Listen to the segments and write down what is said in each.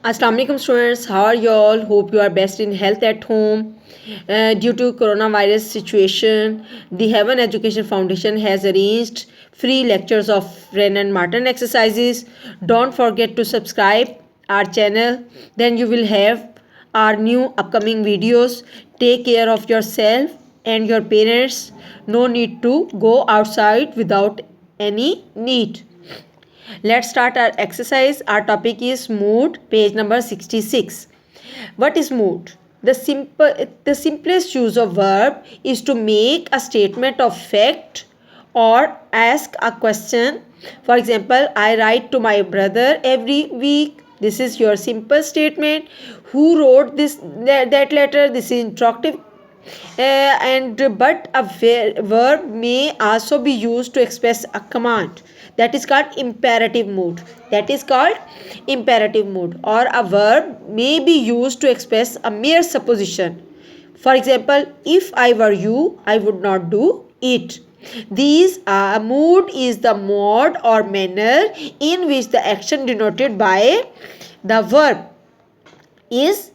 Assalamu alaikum students, how are you all? Hope you are best in health at home. Due to coronavirus situation, the Heaven Education Foundation has arranged free lectures of Wren and Martin exercises. Don't forget to subscribe our channel. Then you will have our new upcoming videos. Take care of yourself and your parents. No need to go outside without any need. Let's start our exercise. Our topic is mood, page number 66. What is mood? The simplest use of verb is to make a statement of fact or ask a question. For example, I write to my brother every week. This is your simple statement. Who wrote that letter? This is interrogative and but a verb may also be used to express a command. That is called imperative mood. Or a verb may be used to express a mere supposition. For example, if I were you, I would not do it. These mood is the mode or manner in which the action denoted by the verb is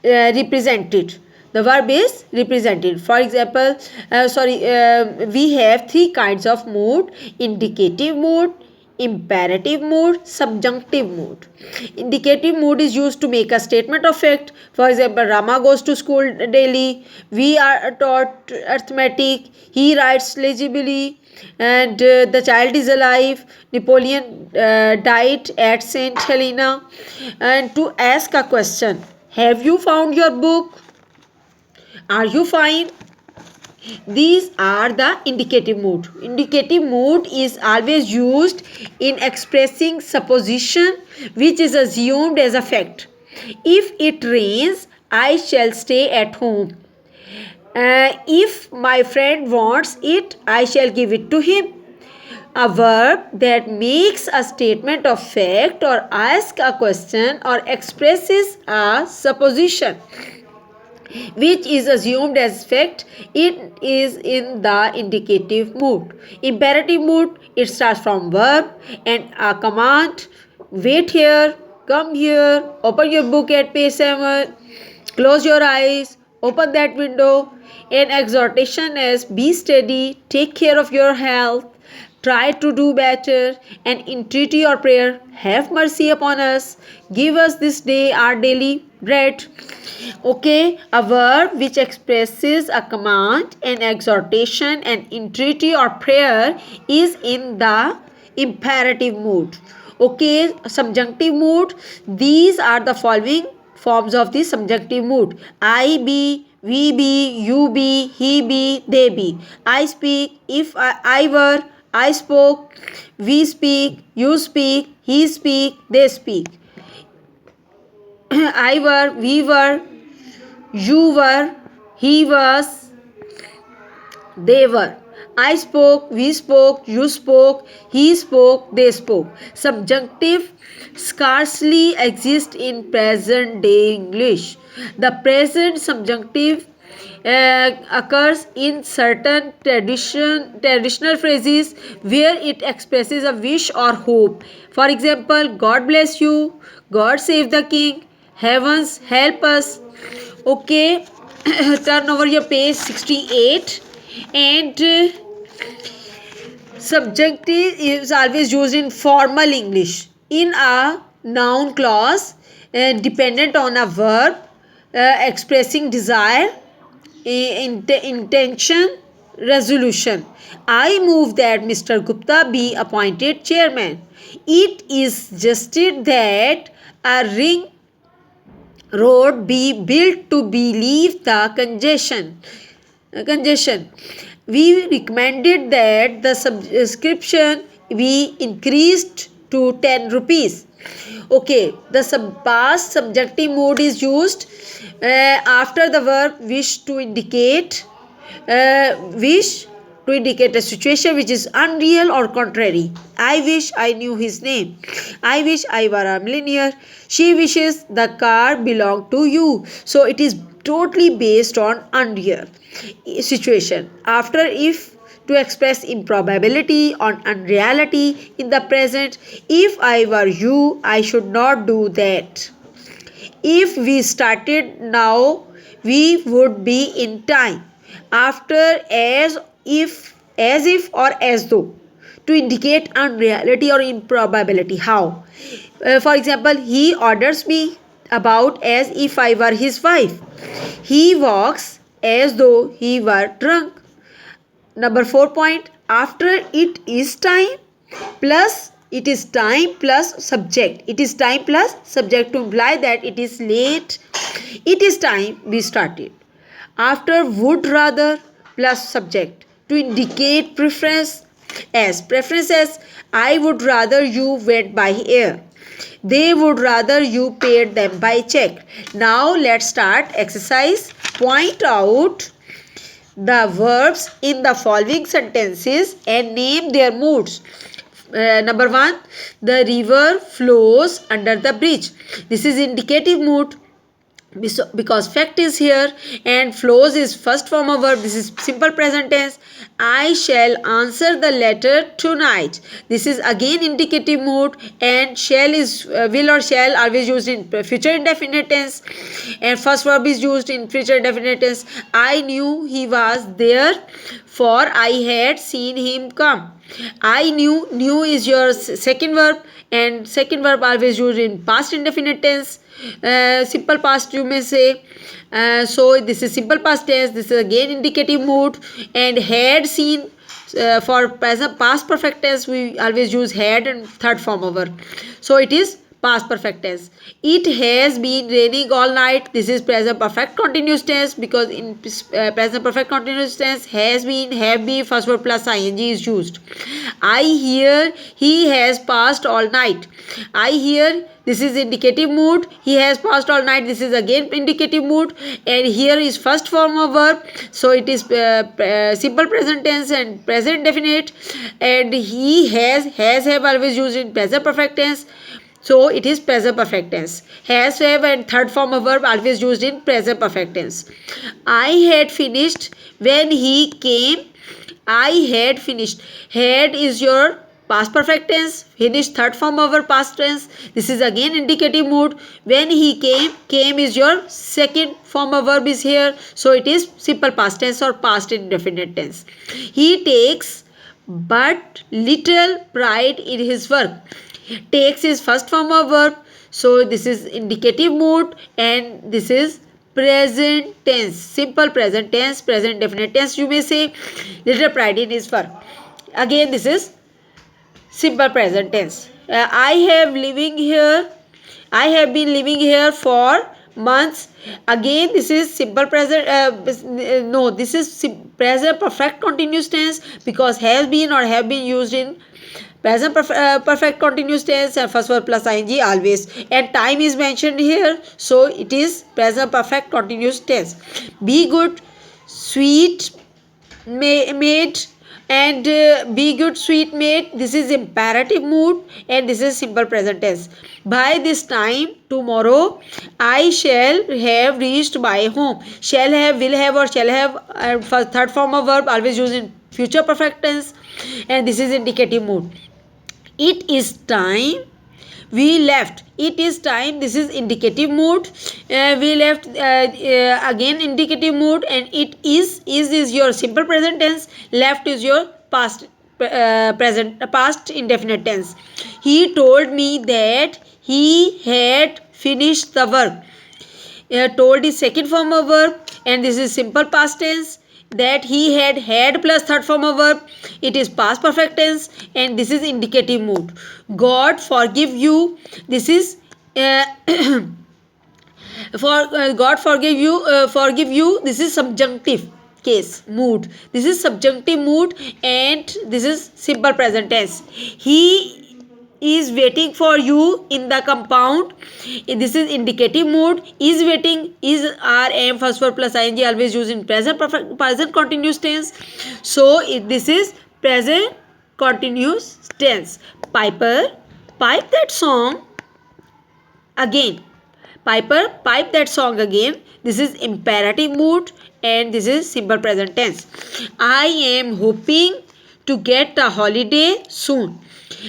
represented. The verb is represented. For example, we have three kinds of mood: indicative mood, imperative mood, subjunctive mood. Indicative mood is used to make a statement of fact. For example, Rama goes to school daily. We are taught arithmetic. He writes legibly. And the child is alive. Napoleon died at St. Helena. And to ask a question: have you found your book? Are you fine? These are the indicative mood. Indicative mood is always used in expressing supposition which is assumed as a fact. If it rains, I shall stay at home. If my friend wants it, I shall give it to him. A verb that makes a statement of fact or asks a question or expresses a supposition which is assumed as fact, it is in the indicative mood. Imperative mood, it starts from verb and a command: wait here, come here, open your book at page 7, close your eyes, open that window. An exhortation as be steady, take care of your health, try to do better. An entreaty or prayer: have mercy upon us, give us this day our daily bread. Okay, a verb which expresses a command, an exhortation, an entreaty or prayer is in the imperative mood. Okay, subjunctive mood. These are the following forms of the subjunctive mood: I be, we be, you be, he be, they be. I speak, if I were, I spoke, we speak, you speak, he speak, they speak. I were, we were, you were, he was, they were. I spoke, we spoke, you spoke, he spoke, they spoke. Subjunctive scarcely exist in present day English. The present subjunctive occurs in certain traditional phrases where it expresses a wish or hope. For example, God bless you, God save the king, heavens help us. Okay, turn over your page 68. And subjunctive is always used in formal English in a noun clause dependent on a verb expressing desire, intention, resolution. I move that Mr. Gupta be appointed chairman. It is suggested that a ring road be built to relieve the congestion. We recommended that the subscription be increased to 10 rupees. Okay, the past subjunctive mood is used after the verb wish to indicate a situation which is unreal or contrary. I wish I knew his name. I wish I were a millionaire. She wishes the car belonged to you. So it is totally based on unreal situation. After if to express improbability or unreality in the present. If I were you, I should not do that. If we started now, we would be in time. After, as if or as though, to indicate unreality or improbability. How? For example, he orders me about as if I were his wife. He walks as though he were drunk. Number 4 point, after it is time plus it is time plus subject. It is time plus subject to imply that it is late. It is time we started. After would rather plus subject to indicate preference. As preference as, I would rather you went by air. They would rather you paid them by check. Now let's start exercise. Point out the verbs in the following sentences and name their moods. Number 1, the river flows under the bridge. This is indicative mood because fact is here, and flows is first form of verb. This is simple present tense. I shall answer the letter tonight. This is again indicative mood, and shall is will or shall always used in future indefinite tense, and first verb is used in future indefinite tense. I knew he was there, for I had seen him come. I knew is your second verb, and second verb always used in past indefinite tense. Simple past you may say. So this is simple past tense. This is again indicative mood, and had seen. For present past perfect tense we always use had and third form of verb. So it is past perfect tense. It has been raining all night. This is present perfect continuous tense because in present perfect continuous tense has been, have been, first verb plus ing is used. I hear he has passed all night. I hear, this is indicative mood. He has passed all night. This is again indicative mood, and here is first form of verb. So it is simple present tense and present definite, and he has have always used in present perfect tense. So it is present perfect tense. Has, have and third form of verb always used in present perfect tense. I had finished when he came. I had finished. Had is your past perfect tense. Finished third form of verb past tense. This is again indicative mood. When he came is your second form of verb is here. So it is simple past tense or past indefinite tense. He takes but little pride in his work. Takes is first form of verb, so this is indicative mood, and this is present tense, simple present tense, present definite tense you may say. Little pride in his work, again this is simple present tense. I have been living here for months. Again this is simple present this is present perfect continuous tense because has been or have been used in present perfect continuous tense and first verb plus ing always, and time is mentioned here, so it is present perfect continuous tense. Be good, sweet, mate, and be good, sweet mate. This is imperative mood, and this is simple present tense. By this time tomorrow I shall have reached my home. Shall have, will have or shall have for third form of verb always used in future perfect tense, and this is indicative mood. It is time we left. It is time, this is indicative mood. We left, again indicative mood, and it is your simple present tense. Left is your past past indefinite tense. He told me that he had finished the work. Told is second form of verb, and this is simple past tense. That he had plus third form of verb, it is past perfect tense, and this is indicative mood. God forgive you, this is God forgive you, this is subjunctive case mood. This is subjunctive mood, and this is simple present tense. He is waiting for you in the compound. This is indicative mood. Is waiting is am first verb plus ing always used in present perfect present continuous tense. So this is present continuous tense. Piper, pipe that song again. Piper, pipe that song again. This is imperative mood and this is simple present tense. I am hoping to get a holiday soon.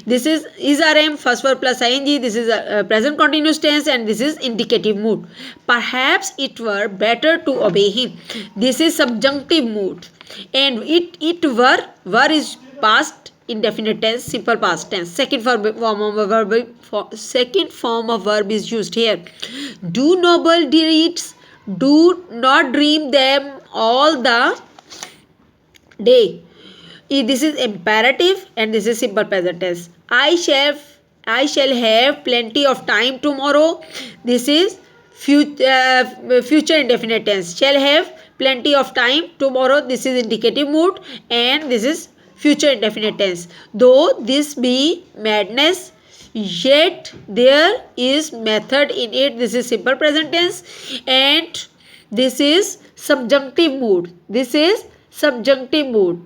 This is RM, first verb plus ing. This is a present continuous tense and this is indicative mood. Perhaps it were better to obey him. This is subjunctive mood. And it were is past indefinite tense, simple past tense. Second form of verb is used here. Do noble deeds, do not dream them all the day. This is imperative and this is simple present tense. I shall have plenty of time tomorrow. This is future indefinite tense. Shall have plenty of time tomorrow. This is indicative mood and this is future indefinite tense. Though this be madness, yet there is method in it. This is simple present tense and this is subjunctive mood. This is subjunctive mood.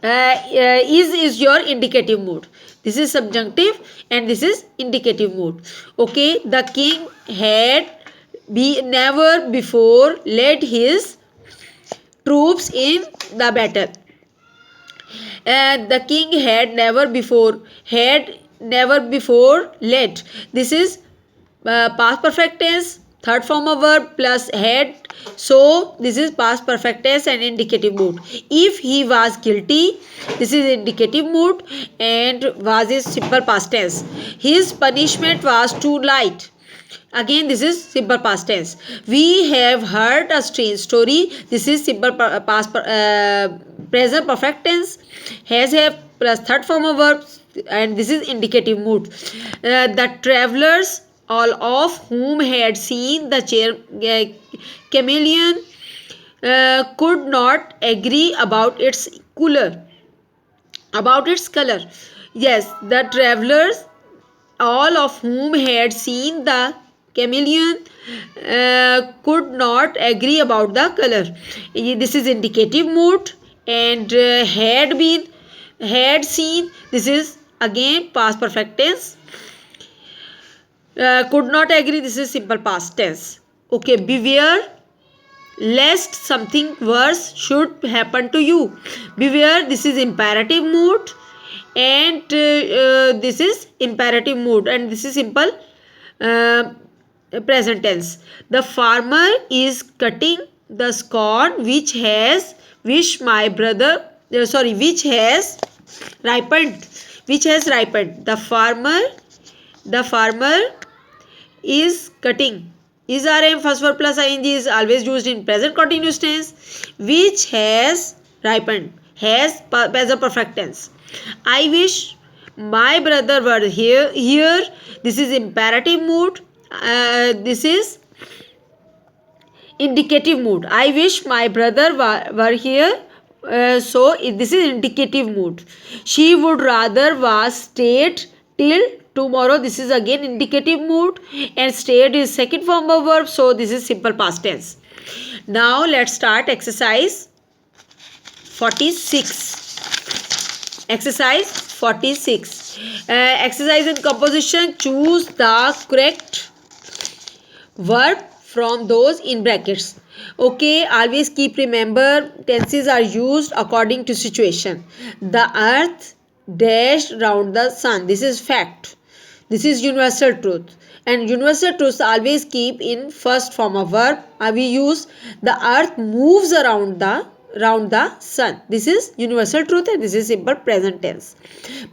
Is your indicative mood. This is subjunctive and this is indicative mood. Okay, the king had never before led his troops in the battle. The king had never before led. This is past perfect tense, third form of verb plus had. So this is past perfect tense and indicative mood. If he was guilty, this is indicative mood and was is simple past tense. His punishment was too light. Again this is simple past tense. We have heard a strange story. This is simple present perfect tense. Has have plus third form of verb and this is indicative mood. The travelers, all of whom had seen the chameleon, could not agree about its color. Yes, the travelers, all of whom had seen the chameleon, could not agree about the color. This is indicative mood and had seen. This is again past perfect tense. Could not agree. This is simple past tense. Okay, beware lest something worse should happen to you. Beware, this is imperative mood and this is imperative mood and this is simple present tense. The farmer is cutting the corn which has ripened. The farmer is cutting. Is RM, first verb plus ing is always used in present continuous tense. Which has ripened. Has as a perfect tense. I wish my brother were here. This is imperative mood. This is indicative mood. I wish my brother were here. So this is indicative mood. She would rather was stayed till tomorrow. This is again indicative mood and stayed is second form of verb. So this is simple past tense. Now let's start exercise 46. Exercise 46. Exercise in composition. Choose the correct verb from those in brackets. Okay, always keep remember tenses are used according to situation. The earth dashed round the sun. This is fact. This is universal truth. And universal truths always keep in first form of verb. We use the earth moves around the sun. This is universal truth and this is simple present tense.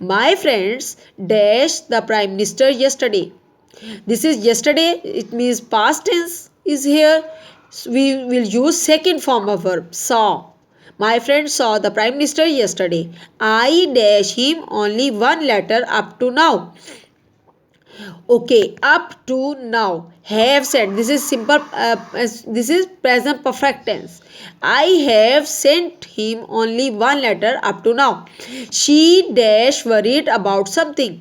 My friends dashed the prime minister yesterday. This is yesterday. It means past tense is here. So we will use second form of verb, saw. My friend saw the prime minister yesterday. I dash him only one letter up to now. Okay, up to now. Have said. This is simple. This is present perfect tense. I have sent him only one letter up to now. She dash worried about something.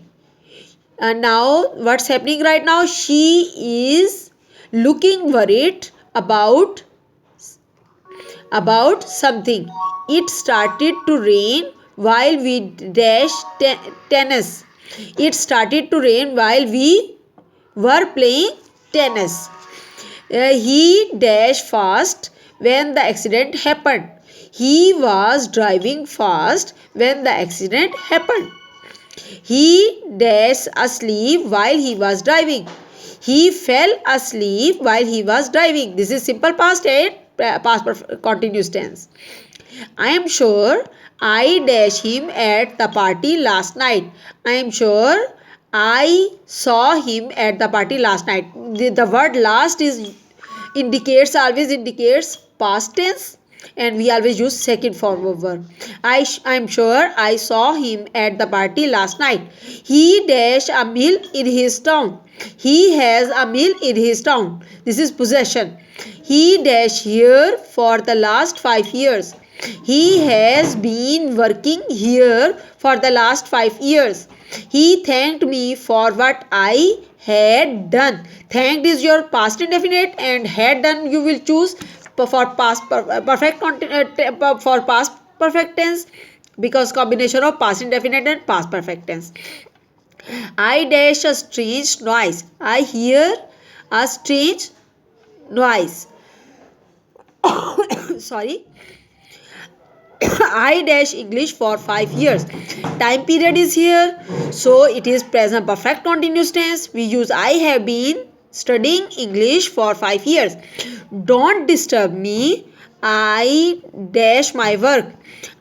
And now what's happening right now? She is looking worried about something. It started to rain while we dashed tennis. It started to rain while we were playing tennis. He dashed fast when the accident happened. He was driving fast when the accident happened. He dashed asleep while he was driving. He fell asleep while he was driving. This is simple past and past continuous tense. I am sure I dashed him at the party last night. I am sure I saw him at the party last night. The word last is always indicates past tense, and we always use second form of verb. I'm sure I saw him at the party last night. He dashed a mill in his town. He has a mill in his town. This is possession. He dashed here for the last 5 years. He has been working here for the last 5 years. He thanked me for what I had done. Thanked is your past indefinite, and had done you will choose for past perfect tense, because combination of past indefinite and past perfect tense. I dash a strange noise. I hear a strange noise. Sorry. I dash English for 5 years. Time period is here, so it is present perfect continuous tense. We use I have been studying English for 5 years. Don't disturb me. I dash my work.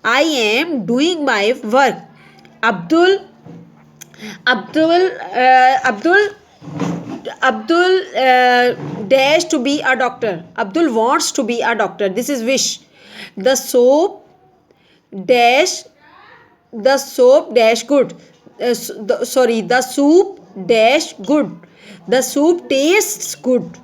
I am doing my work. Abdul dash to be a doctor. Abdul wants to be a doctor. This is wish. The soap dash good. The soup dash good. The soup tastes good.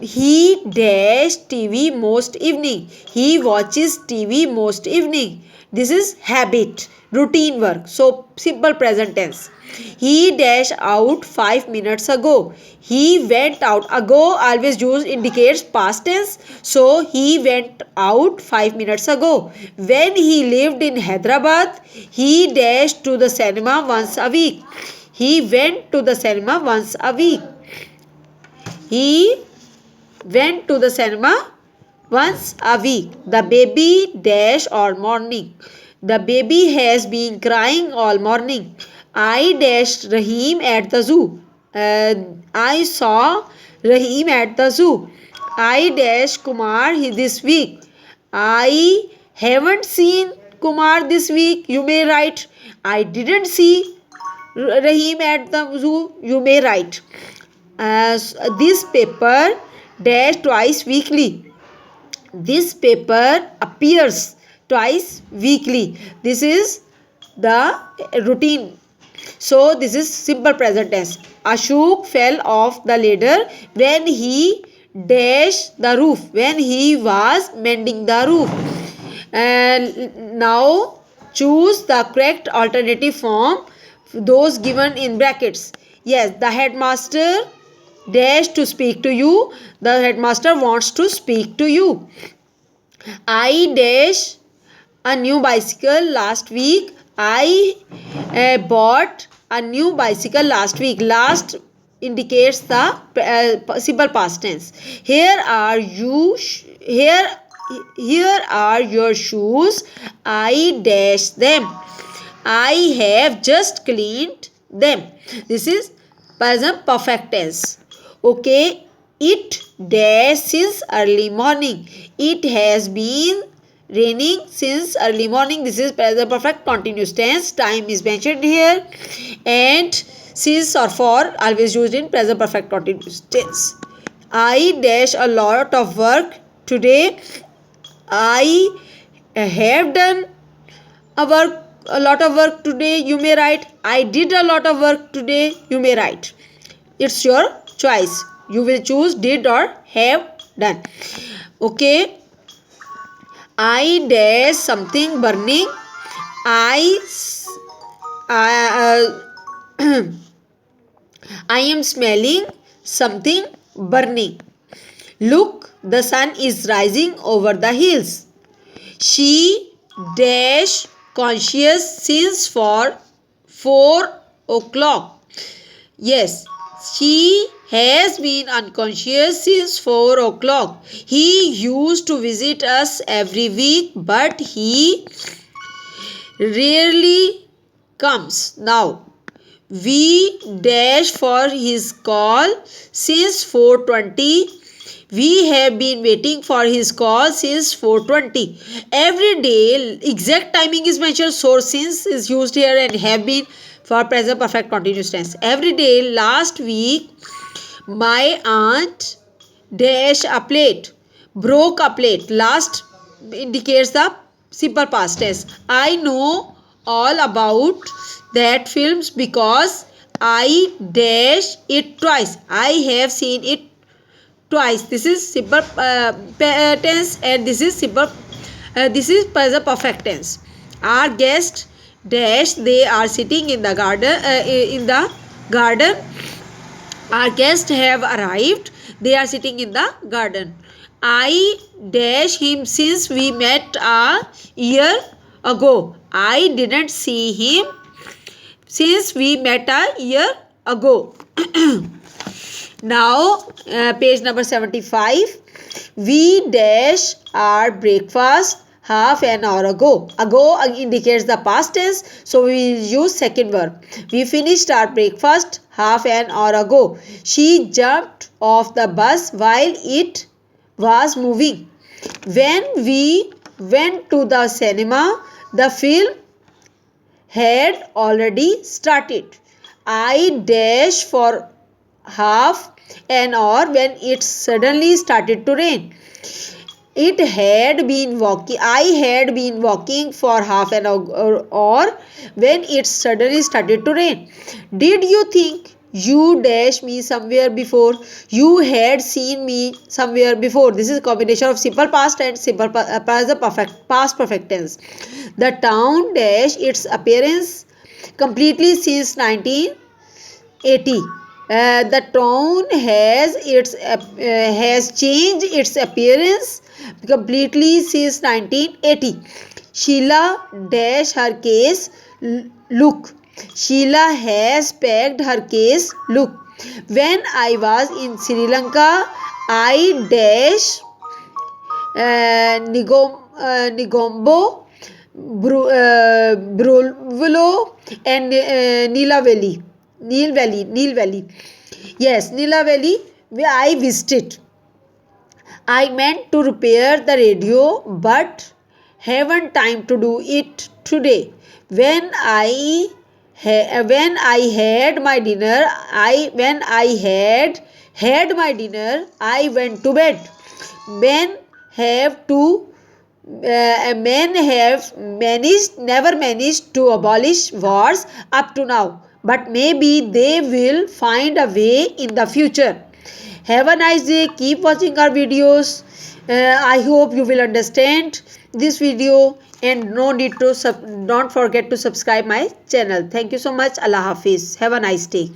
He dash TV most evening. He watches TV most evening. This is habit, routine work. So simple present tense. He dash out 5 minutes ago. He went out. Ago always used indicates past tense. So he went out 5 minutes ago. When he lived in Hyderabad, he dashed to the cinema once a week. He went to the cinema once a week. He went to the cinema once a week. The baby dash all morning. The baby has been crying all morning. I dashed Rahim at the zoo. I saw Rahim at the zoo. I dashed Kumar this week. I haven't seen Kumar this week. You may write. I didn't see Rahim at the zoo. You may write. This paper dash twice weekly. This paper appears twice weekly. This is the routine. So this is simple present tense. Ashok fell off the ladder when he dashed the roof. When he was mending the roof. Now choose the correct alternative form, those given in brackets. Yes, the headmaster dash to speak to you. The headmaster wants to speak to you. I dash a new bicycle last week. I bought a new bicycle last week. Last indicates the simple past tense. Here are your shoes. I dash them. I have just cleaned them. This is present perfect tense. Okay, it dash since early morning. It has been raining since early morning. This is present perfect continuous tense. Time is mentioned here, and since or for always used in present perfect continuous tense. I dash a lot of work today. I have done a lot of work today. You may write. I did a lot of work today. You may write. It's your choice. You will choose did or have done. Okay. I dash something burning. I am smelling something burning. Look, the sun is rising over the hills. She dash conscious since for 4 o'clock. Yes, she has been unconscious since 4 o'clock. He used to visit us every week, but he rarely comes now. We dash for his call since 4:20. We have been waiting for his call since 4:20. Every day, exact timing is mentioned. So since is used here and have been for present perfect continuous tense. Every day, last week, my aunt dash a plate, broke a plate. Last indicates the simple past tense. I know all about that films because I dash it twice. I have seen it twice. This is simple tense and this is simple. This is present perfect tense. Our guest dash. They are sitting in the garden. In the garden. Our guests have arrived. They are sitting in the garden. I dash him since we met a year ago. I didn't see him since we met a year ago. Now, page number 75. We dash our breakfast half an hour ago. Ago indicates the past tense, so we will use second verb. We finished our breakfast half an hour ago. She jumped off the bus while it was moving. When we went to the cinema, the film had already started. I dash for half an hour when it suddenly started to rain. I had been walking for half an hour when it suddenly started to rain. Did you think you dashed me somewhere before? You had seen me somewhere before. This is a combination of simple past and simple past perfect tense. The town dash its appearance completely since 1980. The town has changed its appearance completely since 1980. Sheila dash her case. Look. Sheila has packed her case. Look. When I was in Sri Lanka, I dash Nigombo, Brulvulo and Nil Valley. Yes, Nila Valley, where I visited. I meant to repair the radio, but haven't time to do it today. When I had my dinner, I went to bed. Men have to men have never managed to abolish wars up to now, but maybe they will find a way in the future. Have a nice day. Keep watching our videos. I hope you will understand this video and don't forget to subscribe my channel. Thank you so much. Allah Hafiz. Have a nice day.